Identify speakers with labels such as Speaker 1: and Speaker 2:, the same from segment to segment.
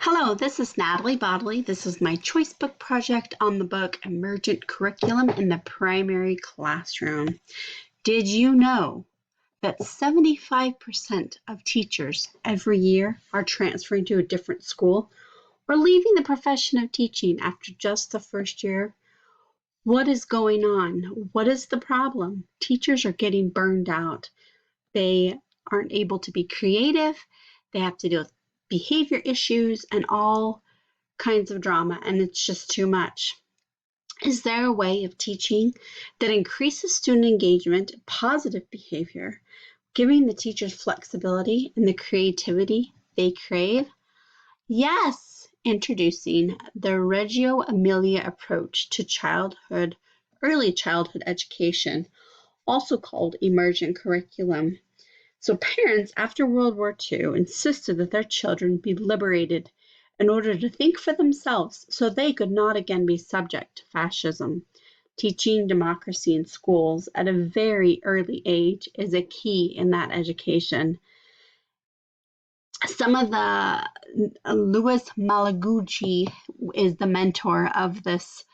Speaker 1: Hello, this is Natalie Bodley. This is my choice book project on the book Emergent Curriculum in the Primary Classroom. Did you know that 75% of teachers every year are transferring to a different school or leaving the profession of teaching after just the first year? What is going on? What is the problem? Teachers are getting burned out. They aren't able to be creative. They have to deal with behavior issues and all kinds of drama, and it's just too much. Is there a way of teaching that increases student engagement, positive behavior, giving the teachers flexibility and the creativity they crave? Yes, introducing the Reggio Emilia approach to early childhood education, also called Emergent Curriculum. So parents after World War II insisted that their children be liberated in order to think for themselves so they could not again be subject to fascism. Teaching democracy in schools at a very early age is a key in that education. Some of the Louis Malaguchi is the mentor of this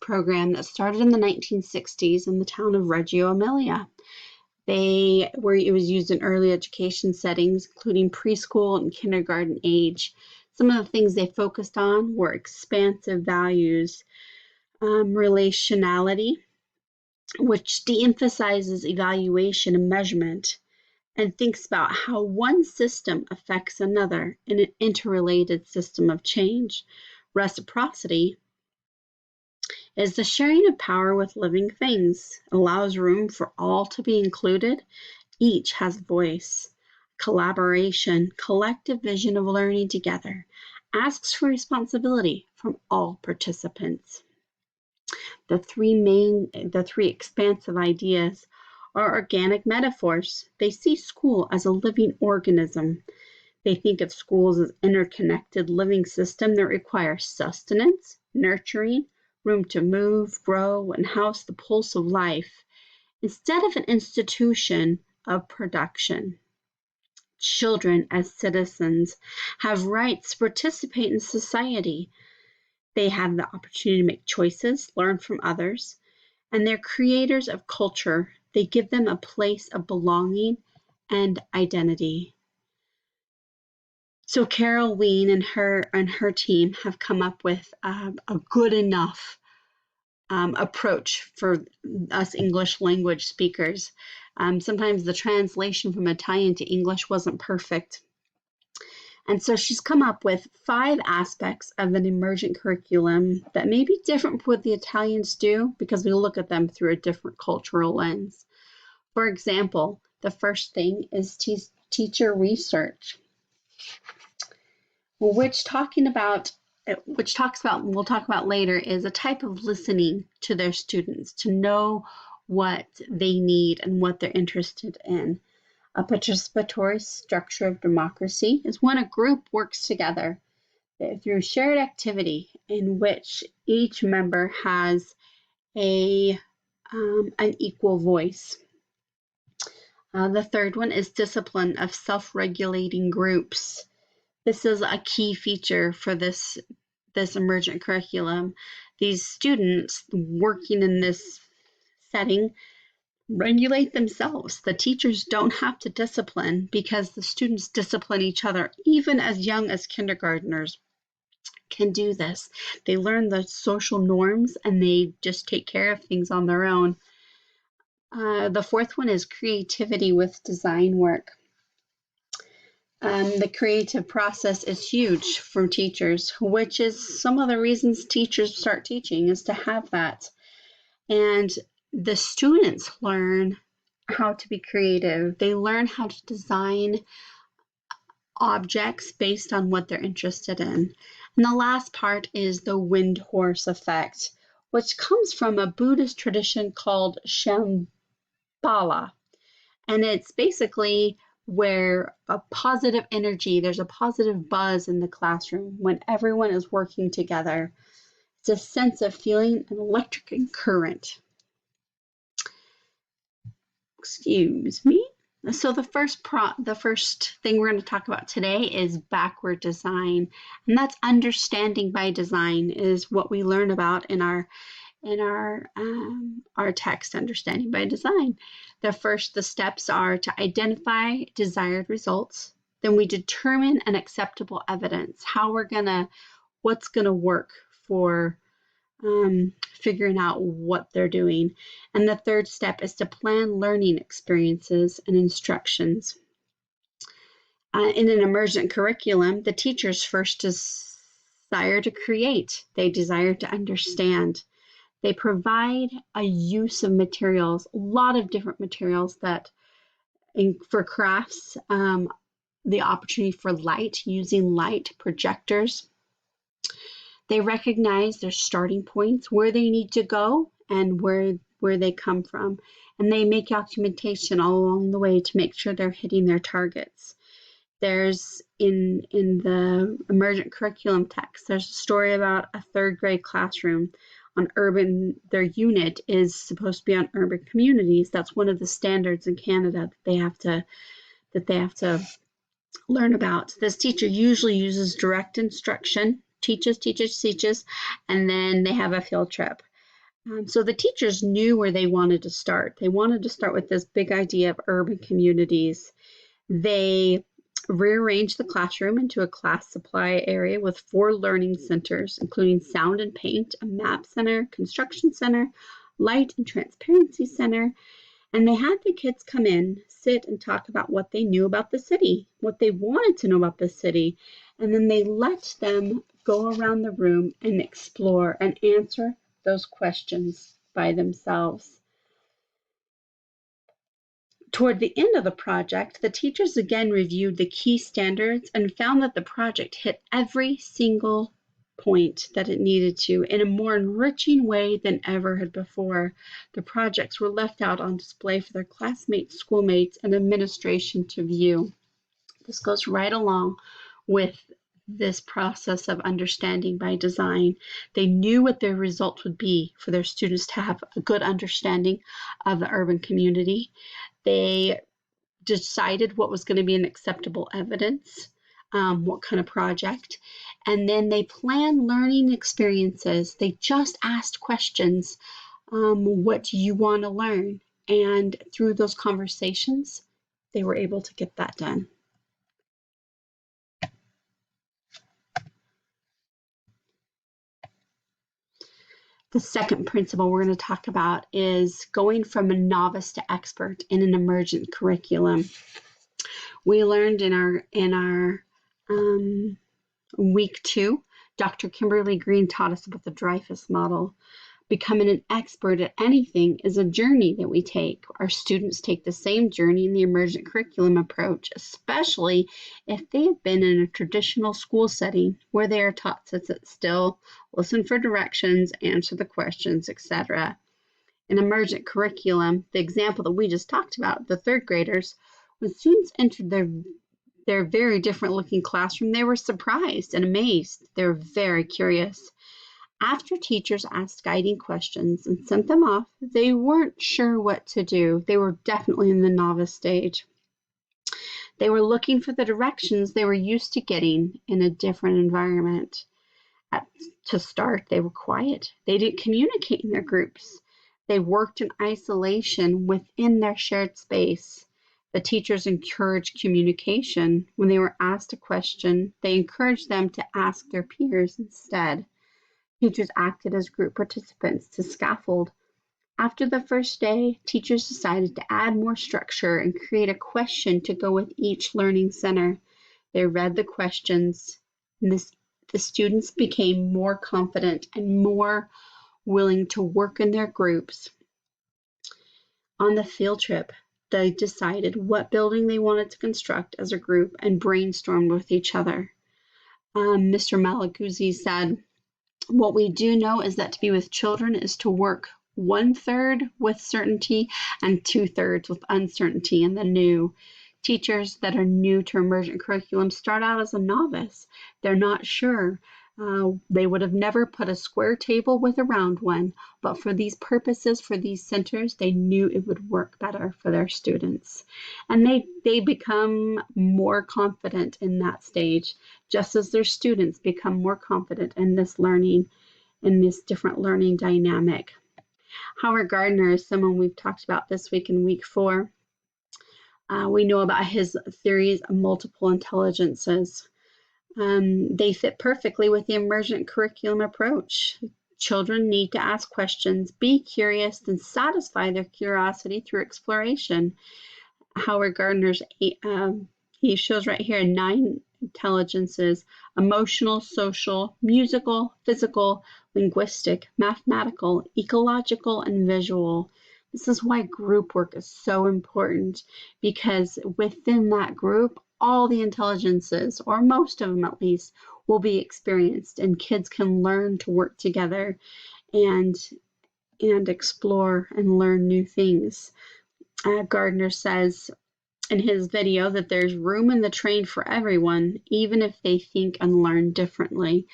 Speaker 1: program that started in the 1960s in the town of Reggio Emilia. It was used in early education settings, including preschool and kindergarten age. Some of the things they focused on were expansive values, relationality, which de-emphasizes evaluation and measurement, and thinks about how one system affects another in an interrelated system of change. Reciprocity is the sharing of power with living things, allows room for all to be included. Each has voice. Collaboration, collective vision of learning together, asks for responsibility from all participants. The three expansive ideas are organic metaphors. They see school as a living organism. They think of schools as interconnected living system that requires sustenance, nurturing, room to move, grow, and house the pulse of life, instead of an institution of production. Children, as citizens, have rights to participate in society. They have the opportunity to make choices, learn from others, and they're creators of culture. They give them a place of belonging and identity. So Carol Ween and her team have come up with a good enough approach for us English language speakers. Sometimes the translation from Italian to English wasn't perfect. And so she's come up with 5 aspects of an emergent curriculum that may be different from what the Italians do because we look at them through a different cultural lens. For example, the first thing is teacher research, which talks about, we'll talk about later, is a type of listening to their students to know what they need and what they're interested in. A participatory structure of democracy is when a group works together through shared activity in which each member has an equal voice. The third one is discipline of self-regulating groups. This is a key feature for this emergent curriculum. These students working in this setting regulate themselves. The teachers don't have to discipline because the students discipline each other. Even as young as kindergartners can do this. They learn the social norms and they just take care of things on their own. The fourth one is creativity with design work. The creative process is huge for teachers, which is some of the reasons teachers start teaching, is to have that. And the students learn how to be creative. They learn how to design objects based on what they're interested in. And the last part is the wind horse effect, which comes from a Buddhist tradition called Shambhala. And it's basically where a positive energy, there's a positive buzz in the classroom when everyone is working together. It's a sense of feeling an electric current. Excuse me. So the first thing we're going to talk about today is backward design, and that's understanding by design is what we learn about in our text, understanding by design. The steps are to identify desired results. Then we determine an acceptable evidence, what's gonna work for figuring out what they're doing. And the third step is to plan learning experiences and instructions. In an emergent curriculum, the teachers first desire to create, they desire to understand. They provide a use of materials, a lot of different materials for crafts, the opportunity for light, using light projectors. They recognize their starting points, where they need to go, and where they come from. And they make documentation all along the way to make sure they're hitting their targets. There's in the emergent curriculum text, there's a story about a third grade classroom on their unit is supposed to be on urban communities. That's one of the standards in Canada that they have to learn about. This teacher usually uses direct instruction, teaches, and then they have a field trip. So the teachers knew where they wanted to start. They wanted to start with this big idea of urban communities. They rearranged the classroom into a class supply area with 4 learning centers, including sound and paint, a map center, construction center, light and transparency center. And they had the kids come in, sit, and talk about what they knew about the city, what they wanted to know about the city. And then they let them go around the room and explore and answer those questions by themselves. Toward the end of the project, the teachers again reviewed the key standards and found that the project hit every single point that it needed to in a more enriching way than ever had before. The projects were left out on display for their classmates, schoolmates, and administration to view. This goes right along with this process of understanding by design. They knew what their results would be for their students to have a good understanding of the urban community. They decided what was going to be an acceptable evidence, what kind of project, and then they planned learning experiences. They just asked questions, what do you want to learn? And through those conversations, they were able to get that done. The second principle we're going to talk about is going from a novice to expert in an emergent curriculum. We learned in our week 2, Dr. Kimberly Green taught us about the Dreyfus model. Becoming an expert at anything is a journey that we take. Our students take the same journey in the emergent curriculum approach, especially if they have been in a traditional school setting where they are taught to sit still, listen for directions, answer the questions, etc. In emergent curriculum, the example that we just talked about, the third graders, when students entered their very different looking classroom, they were surprised and amazed. They were very curious. After teachers asked guiding questions and sent them off, they weren't sure what to do. They were definitely in the novice stage. They were looking for the directions they were used to getting in a different environment. To start, they were quiet. They didn't communicate in their groups. They worked in isolation within their shared space. The teachers encouraged communication. When they were asked a question, they encouraged them to ask their peers instead. Teachers acted as group participants to scaffold. After the first day, teachers decided to add more structure and create a question to go with each learning center. They read the questions, and the students became more confident and more willing to work in their groups. On the field trip, they decided what building they wanted to construct as a group and brainstormed with each other. Mr. Malaguzzi said, "What we do know is that to be with children is to work 1/3 with certainty and 2/3 with uncertainty in the new. Teachers that are new to emergent curriculum start out as a novice. They're not sure. They would have never put a square table with a round one, but for these purposes, for these centers, they knew it would work better for their students. And they become more confident in that stage, just as their students become more confident in this learning, in this different learning dynamic. Howard Gardner is someone we've talked about this week in week 4. We know about his theories of multiple intelligences. They fit perfectly with the emergent curriculum approach. Children need to ask questions, be curious, and satisfy their curiosity through exploration. Howard Gardner's, he shows right here 9 intelligences: emotional, social, musical, physical, linguistic, mathematical, ecological, and visual. This is why group work is so important, because within that group, all the intelligences, or most of them at least, will be experienced, and kids can learn to work together and explore and learn new things. Gardner says in his video that there's room in the train for everyone, even if they think and learn differently.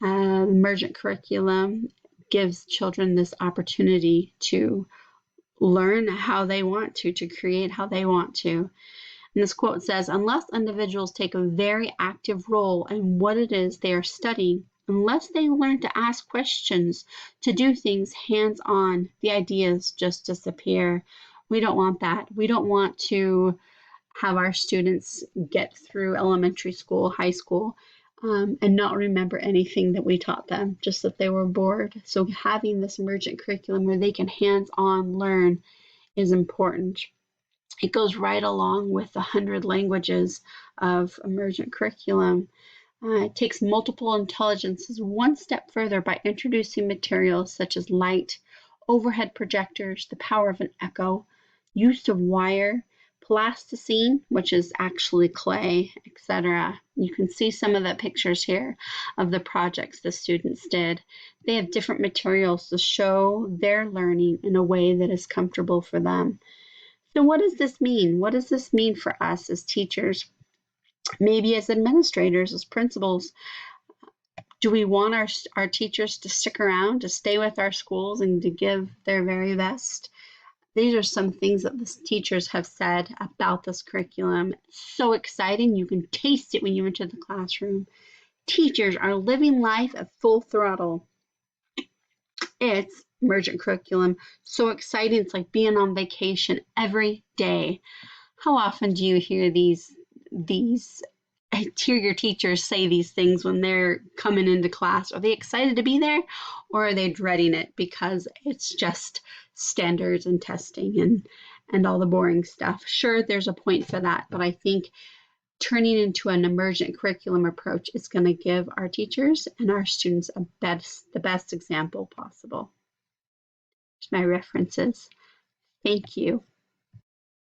Speaker 1: Emergent curriculum gives children this opportunity to learn how they want to create how they want to. And this quote says, unless individuals take a very active role in what it is they are studying, unless they learn to ask questions, to do things hands-on, the ideas just disappear. We don't want that. We don't want to have our students get through elementary school, high school, and not remember anything that we taught them, just that they were bored. So having this emergent curriculum where they can hands-on learn is important. It goes right along with the 100 languages of emergent curriculum. It takes multiple intelligences one step further by introducing materials such as light, overhead projectors, the power of an echo, use of wire, plasticine, which is actually clay, etc. You can see some of the pictures here of the projects the students did. They have different materials to show their learning in a way that is comfortable for them. So what does this mean? What does this mean for us as teachers? Maybe as administrators, as principals, do we want our teachers to stick around, to stay with our schools, and to give their very best? These are some things that the teachers have said about this curriculum. It's so exciting. You can taste it when you enter the classroom. Teachers are living life at full throttle. It's emergent curriculum. So exciting. It's like being on vacation every day. How often do you hear hear your teachers say these things when they're coming into class? Are they excited to be there, or are they dreading it because it's just standards and testing and all the boring stuff? Sure, there's a point for that, but I think turning into an emergent curriculum approach is going to give our teachers and our students the best example possible. Here's my references. Thank you.